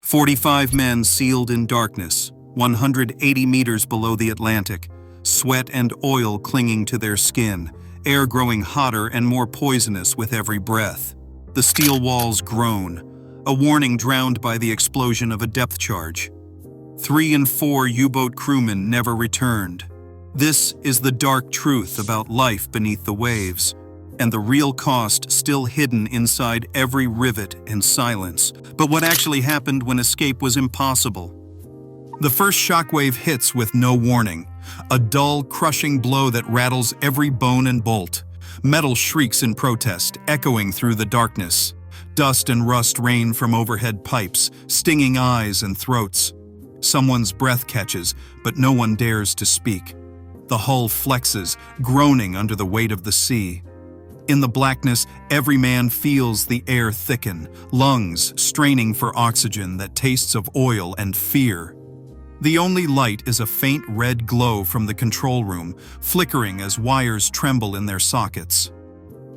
45 men sealed in darkness, 180 meters below the Atlantic, sweat and oil clinging to their skin, air growing hotter and more poisonous with every breath. The steel walls groan, a warning drowned by the explosion of a depth charge. 3 and 4 U-boat crewmen never returned. This is the dark truth about life beneath the waves, and the real cost still hidden inside every rivet and silence. But what actually happened when escape was impossible? The first shockwave hits with no warning, a dull, crushing blow that rattles every bone and bolt. Metal shrieks in protest, echoing through the darkness. Dust and rust rain from overhead pipes, stinging eyes and throats. Someone's breath catches, but no one dares to speak. The hull flexes, groaning under the weight of the sea. In the blackness, every man feels the air thicken, lungs straining for oxygen that tastes of oil and fear. The only light is a faint red glow from the control room, flickering as wires tremble in their sockets.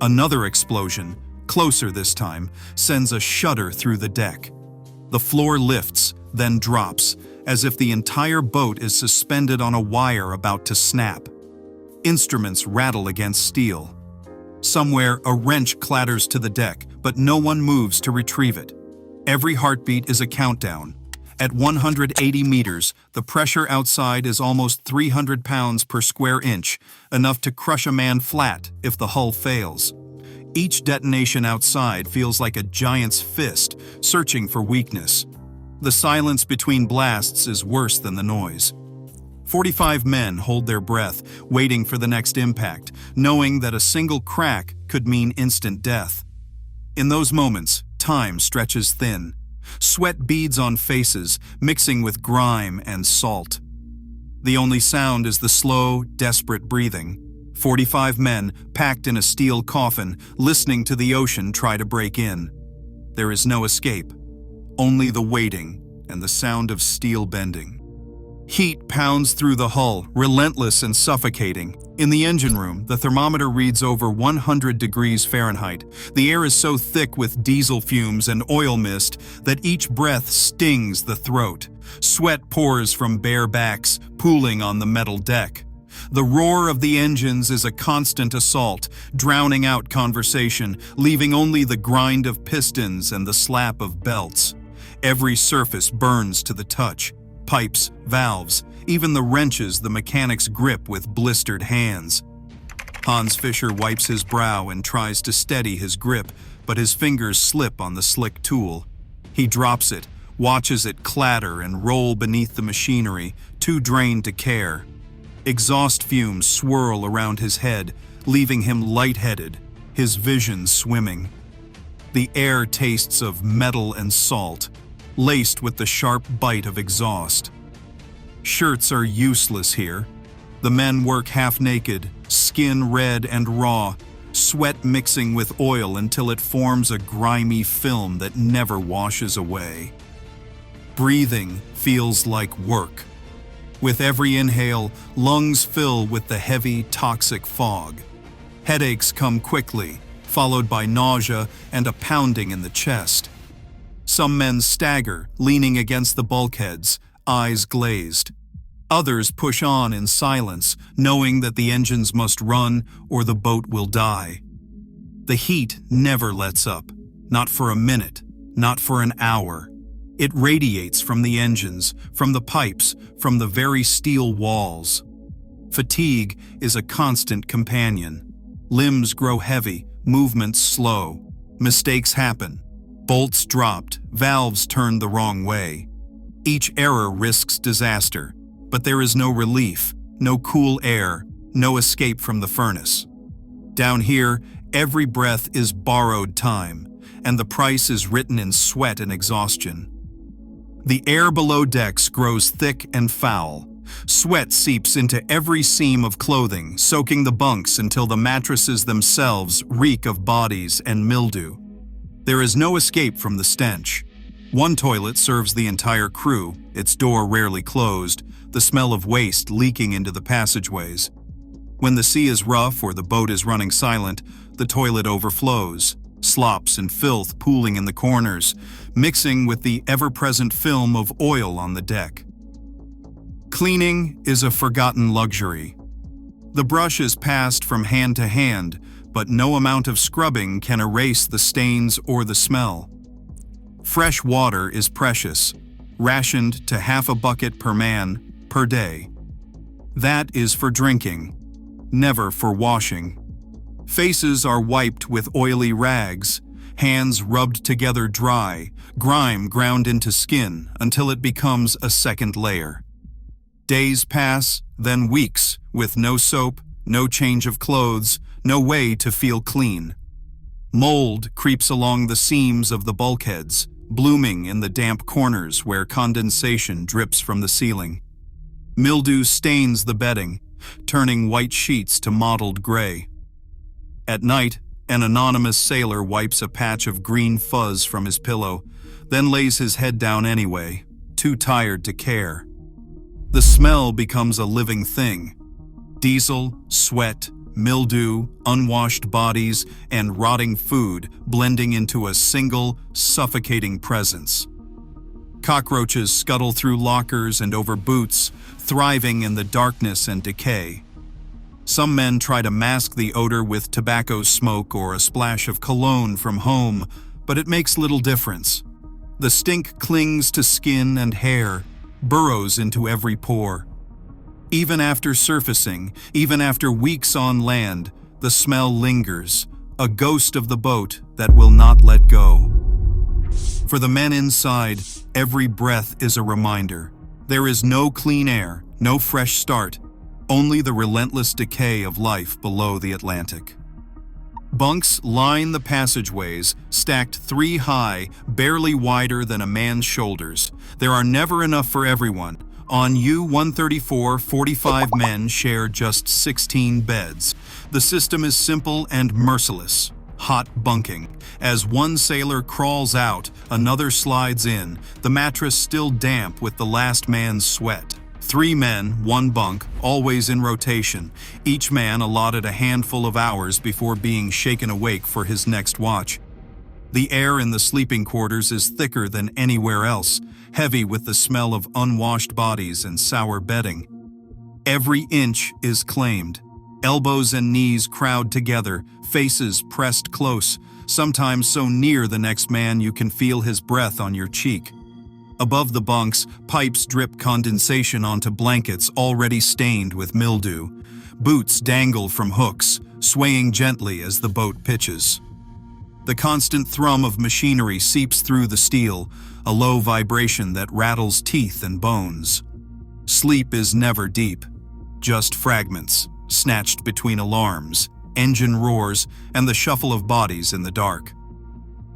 Another explosion, closer this time, sends a shudder through the deck. The floor lifts, then drops, as if the entire boat is suspended on a wire about to snap. Instruments rattle against steel. Somewhere, a wrench clatters to the deck, but no one moves to retrieve it. Every heartbeat is a countdown. At 180 meters, the pressure outside is almost 300 pounds per square inch, enough to crush a man flat if the hull fails. Each detonation outside feels like a giant's fist, searching for weakness. The silence between blasts is worse than the noise. 45 men hold their breath, waiting for the next impact, knowing that a single crack could mean instant death. In those moments, time stretches thin. Sweat beads on faces, mixing with grime and salt. The only sound is the slow, desperate breathing. 45 men, packed in a steel coffin, listening to the ocean try to break in. There is no escape, only the waiting and the sound of steel bending. Heat pounds through the hull, relentless and suffocating. In the engine room, the thermometer reads over 100 degrees Fahrenheit. The air is so thick with diesel fumes and oil mist that each breath stings the throat. Sweat pours from bare backs, pooling on the metal deck. The roar of the engines is a constant assault, drowning out conversation, leaving only the grind of pistons and the slap of belts. Every surface burns to the touch. Pipes, valves, even the wrenches the mechanics grip with blistered hands. Hans Fischer wipes his brow and tries to steady his grip, but his fingers slip on the slick tool. He drops it, watches it clatter and roll beneath the machinery, too drained to care. Exhaust fumes swirl around his head, leaving him lightheaded, his vision swimming. The air tastes of metal and salt, laced with the sharp bite of exhaust. Shirts are useless here. The men work half-naked, skin red and raw, sweat mixing with oil until it forms a grimy film that never washes away. Breathing feels like work. With every inhale, lungs fill with the heavy, toxic fog. Headaches come quickly, followed by nausea and a pounding in the chest. Some men stagger, leaning against the bulkheads, eyes glazed. Others push on in silence, knowing that the engines must run or the boat will die. The heat never lets up, not for a minute, not for an hour. It radiates from the engines, from the pipes, from the very steel walls. Fatigue is a constant companion. Limbs grow heavy, movements slow. Mistakes happen. Bolts dropped, valves turned the wrong way. Each error risks disaster, but there is no relief, no cool air, no escape from the furnace. Down here, every breath is borrowed time, and the price is written in sweat and exhaustion. The air below decks grows thick and foul. Sweat seeps into every seam of clothing, soaking the bunks until the mattresses themselves reek of bodies and mildew. There is no escape from the stench. One toilet serves the entire crew, its door rarely closed, the smell of waste leaking into the passageways. When the sea is rough or the boat is running silent, the toilet overflows. slops and filth pooling in the corners, mixing with the ever-present film of oil on the deck. Cleaning is a forgotten luxury. The brush is passed from hand to hand, but no amount of scrubbing can erase the stains or the smell. Fresh water is precious, rationed to half a bucket per man, per day. That is for drinking, never for washing. Faces are wiped with oily rags, hands rubbed together dry, grime ground into skin until it becomes a second layer. Days pass, then weeks, with no soap, no change of clothes, no way to feel clean. Mold creeps along the seams of the bulkheads, blooming in the damp corners where condensation drips from the ceiling. Mildew stains the bedding, turning white sheets to mottled gray. At night, an anonymous sailor wipes a patch of green fuzz from his pillow, then lays his head down anyway, too tired to care. The smell becomes a living thing. Diesel, sweat, mildew, unwashed bodies, and rotting food blending into a single, suffocating presence. Cockroaches scuttle through lockers and over boots, thriving in the darkness and decay. Some men try to mask the odor with tobacco smoke or a splash of cologne from home, but it makes little difference. The stink clings to skin and hair, burrows into every pore. Even after surfacing, even after weeks on land, the smell lingers, a ghost of the boat that will not let go. For the men inside, every breath is a reminder. There is no clean air, no fresh start, only the relentless decay of life below the Atlantic. Bunks line the passageways, stacked 3 high, barely wider than a man's shoulders. There are never enough for everyone. On U-134, 45 men share just 16 beds. The system is simple and merciless. Hot bunking. As one sailor crawls out, another slides in, the mattress still damp with the last man's sweat. 3 men, 1 bunk, always in rotation, each man allotted a handful of hours before being shaken awake for his next watch. The air in the sleeping quarters is thicker than anywhere else, heavy with the smell of unwashed bodies and sour bedding. Every inch is claimed. Elbows and knees crowd together, faces pressed close, sometimes so near the next man you can feel his breath on your cheek. Above the bunks, pipes drip condensation onto blankets already stained with mildew. Boots dangle from hooks, swaying gently as the boat pitches. The constant thrum of machinery seeps through the steel, a low vibration that rattles teeth and bones. Sleep is never deep, just fragments, snatched between alarms, engine roars, and the shuffle of bodies in the dark.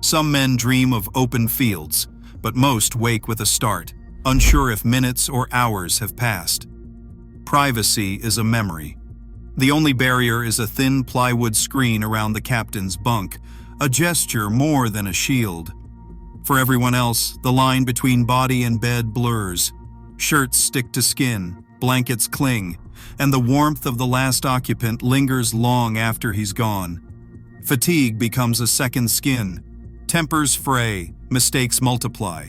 Some men dream of open fields, but most wake with a start, unsure if minutes or hours have passed. Privacy is a memory. The only barrier is a thin plywood screen around the captain's bunk, a gesture more than a shield. For everyone else, the line between body and bed blurs. Shirts stick to skin, blankets cling, and the warmth of the last occupant lingers long after he's gone. Fatigue becomes a second skin. Tempers fray, mistakes multiply.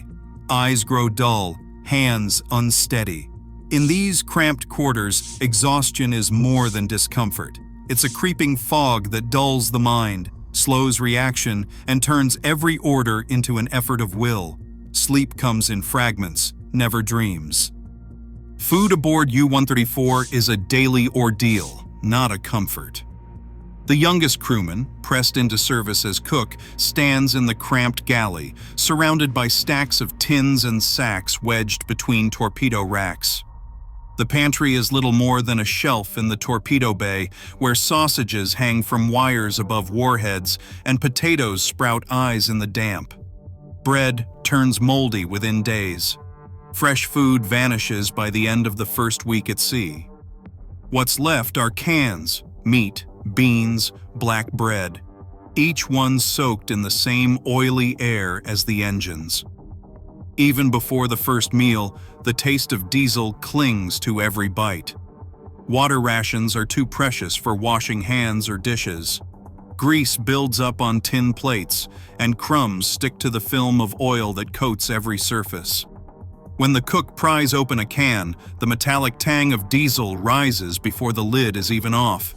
Eyes grow dull, hands unsteady. In these cramped quarters, exhaustion is more than discomfort. It's a creeping fog that dulls the mind, slows reaction, and turns every order into an effort of will. Sleep comes in fragments, never dreams. Food aboard U-134 is a daily ordeal, not a comfort. The youngest crewman, pressed into service as cook, stands in the cramped galley, surrounded by stacks of tins and sacks wedged between torpedo racks. The pantry is little more than a shelf in the torpedo bay, where sausages hang from wires above warheads and potatoes sprout eyes in the damp. Bread turns moldy within days. Fresh food vanishes by the end of the first week at sea. What's left are cans, meat, beans, black bread, each one soaked in the same oily air as the engines. Even before the first meal, the taste of diesel clings to every bite. Water rations are too precious for washing hands or dishes. Grease builds up on tin plates, and crumbs stick to the film of oil that coats every surface. When the cook pries open a can, the metallic tang of diesel rises before the lid is even off.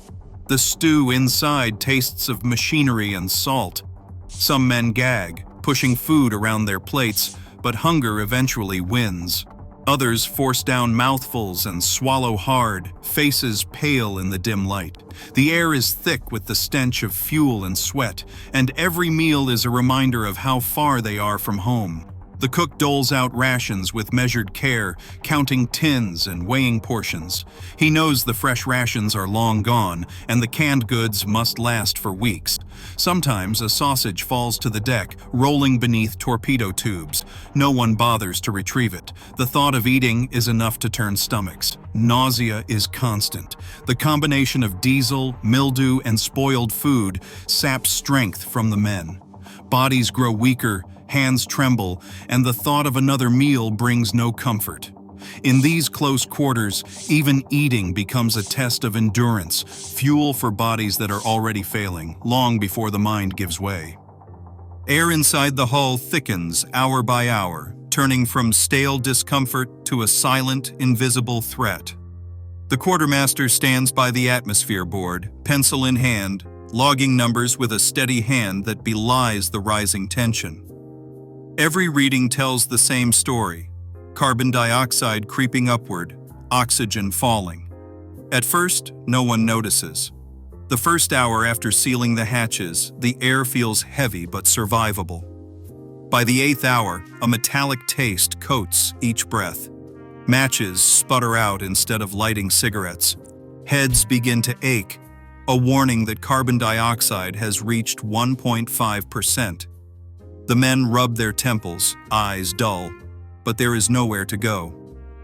The stew inside tastes of machinery and salt. Some men gag, pushing food around their plates, but hunger eventually wins. Others force down mouthfuls and swallow hard, faces pale in the dim light. The air is thick with the stench of fuel and sweat, and every meal is a reminder of how far they are from home. The cook doles out rations with measured care, counting tins and weighing portions. He knows the fresh rations are long gone, and the canned goods must last for weeks. Sometimes a sausage falls to the deck, rolling beneath torpedo tubes. No one bothers to retrieve it. The thought of eating is enough to turn stomachs. Nausea is constant. The combination of diesel, mildew, and spoiled food saps strength from the men. Bodies grow weaker, hands tremble, and the thought of another meal brings no comfort. In these close quarters, even eating becomes a test of endurance, fuel for bodies that are already failing, long before the mind gives way. Air inside the hull thickens hour by hour, turning from stale discomfort to a silent, invisible threat. The quartermaster stands by the atmosphere board, pencil in hand, logging numbers with a steady hand that belies the rising tension. Every reading tells the same story: carbon dioxide creeping upward, oxygen falling. At first, no one notices. The first hour after sealing the hatches, the air feels heavy but survivable. By the 8th hour, a metallic taste coats each breath. Matches sputter out instead of lighting cigarettes. Heads begin to ache, a warning that carbon dioxide has reached 1.5%. The men rub their temples, eyes dull, but there is nowhere to go.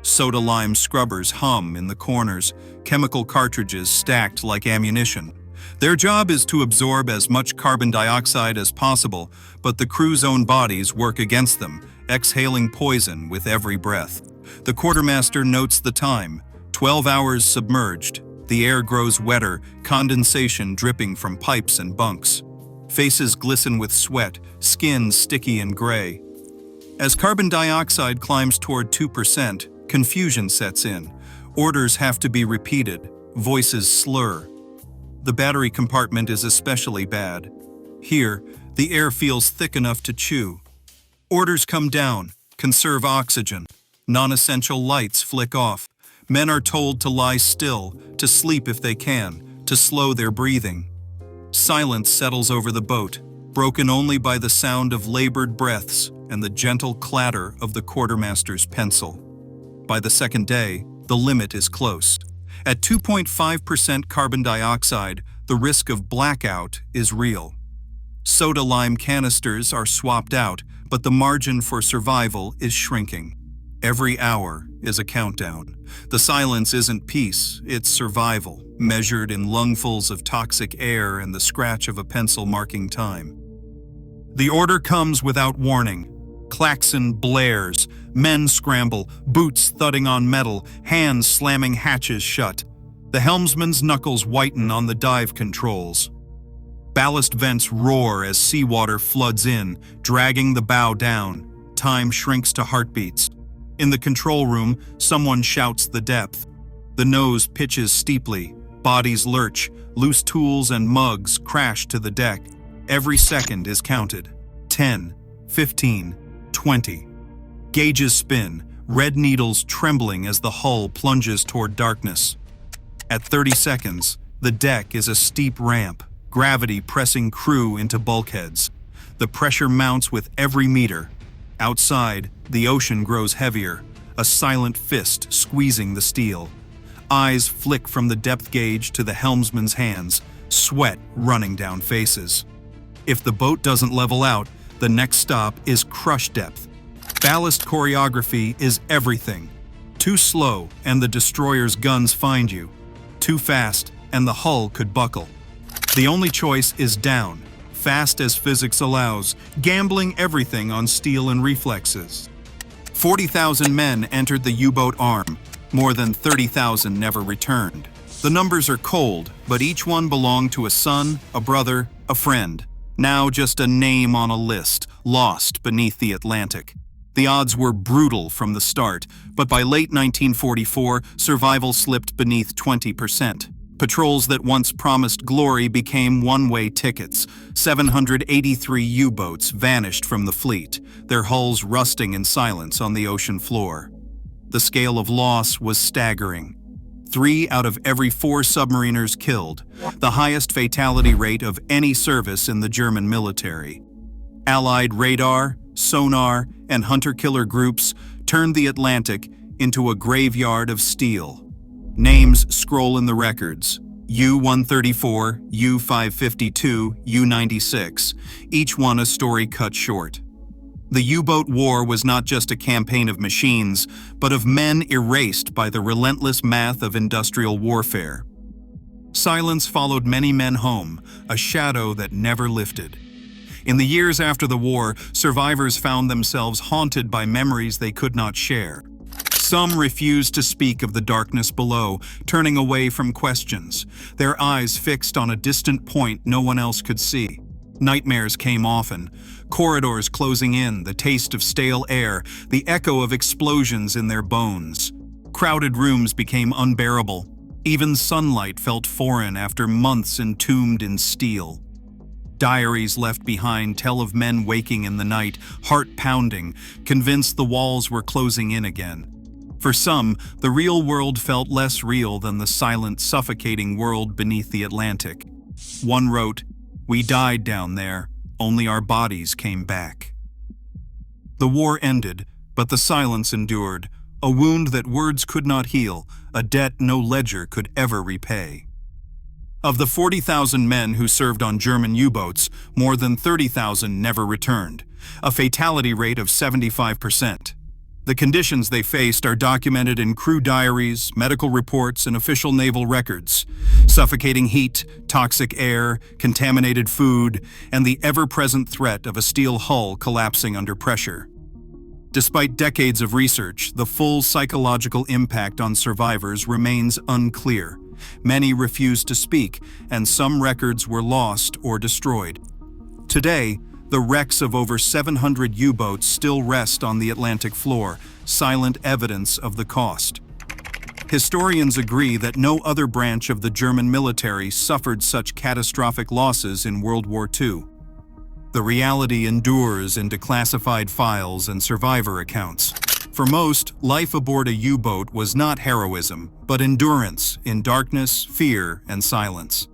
Soda-lime scrubbers hum in the corners, chemical cartridges stacked like ammunition. Their job is to absorb as much carbon dioxide as possible, but the crew's own bodies work against them, exhaling poison with every breath. The quartermaster notes the time: 12 hours submerged. The air grows wetter, condensation dripping from pipes and bunks. Faces glisten with sweat, skin sticky and gray. As carbon dioxide climbs toward 2%, confusion sets in. Orders have to be repeated, voices slur. The battery compartment is especially bad. Here, the air feels thick enough to chew. Orders come down: conserve oxygen. Non-essential lights flick off. Men are told to lie still, to sleep if they can, to slow their breathing. Silence settles over the boat, broken only by the sound of labored breaths and the gentle clatter of the quartermaster's pencil. By the second day, the limit is close. At 2.5% carbon dioxide, the risk of blackout is real. Soda-lime canisters are swapped out, but the margin for survival is shrinking. Every hour is a countdown. The silence isn't peace, it's survival, measured in lungfuls of toxic air and the scratch of a pencil marking time. The order comes without warning. Klaxon blares, men scramble, boots thudding on metal, hands slamming hatches shut. The helmsman's knuckles whiten on the dive controls. Ballast vents roar as seawater floods in, dragging the bow down. Time shrinks to heartbeats. In the control room, someone shouts the depth. The nose pitches steeply, bodies lurch, loose tools and mugs crash to the deck. Every second is counted. 10, 15, 20. Gauges spin, red needles trembling as the hull plunges toward darkness. At 30 seconds, the deck is a steep ramp, gravity pressing crew into bulkheads. The pressure mounts with every meter. Outside, the ocean grows heavier, a silent fist squeezing the steel. Eyes flick from the depth gauge to the helmsman's hands, sweat running down faces. If the boat doesn't level out, the next stop is crush depth. Ballast choreography is everything. Too slow, and the destroyer's guns find you. Too fast, and the hull could buckle. The only choice is down, fast as physics allows, gambling everything on steel and reflexes. 40,000 men entered the U-boat arm. More than 30,000 never returned. The numbers are cold, but each one belonged to a son, a brother, a friend. Now just a name on a list, lost beneath the Atlantic. The odds were brutal from the start, but by late 1944, survival slipped beneath 20%. Patrols that once promised glory became one-way tickets. 783 U-boats vanished from the fleet, their hulls rusting in silence on the ocean floor. The scale of loss was staggering. 3 out of every 4 submariners killed, the highest fatality rate of any service in the German military. Allied radar, sonar, and hunter-killer groups turned the Atlantic into a graveyard of steel. Names scroll in the records: U-134, U-552, U-96, each one a story cut short. The U-boat war was not just a campaign of machines, but of men erased by the relentless math of industrial warfare. Silence followed many men home, a shadow that never lifted. In the years after the war, survivors found themselves haunted by memories they could not share. Some refused to speak of the darkness below, turning away from questions, their eyes fixed on a distant point no one else could see. Nightmares came often, corridors closing in, the taste of stale air, the echo of explosions in their bones. Crowded rooms became unbearable. Even sunlight felt foreign after months entombed in steel. Diaries left behind tell of men waking in the night, heart pounding, convinced the walls were closing in again. For some, the real world felt less real than the silent, suffocating world beneath the Atlantic. One wrote, "We died down there, only our bodies came back." The war ended, but the silence endured, a wound that words could not heal, a debt no ledger could ever repay. Of the 40,000 men who served on German U-boats, more than 30,000 never returned, a fatality rate of 75%. The conditions they faced are documented in crew diaries, medical reports, and official naval records. Suffocating heat, toxic air, contaminated food, and the ever-present threat of a steel hull collapsing under pressure. Despite decades of research, the full psychological impact on survivors remains unclear. Many refused to speak, and some records were lost or destroyed. Today, the wrecks of over 700 U-boats still rest on the Atlantic floor, silent evidence of the cost. Historians agree that no other branch of the German military suffered such catastrophic losses in World War II. The reality endures in declassified files and survivor accounts. For most, life aboard a U-boat was not heroism, but endurance in darkness, fear, and silence.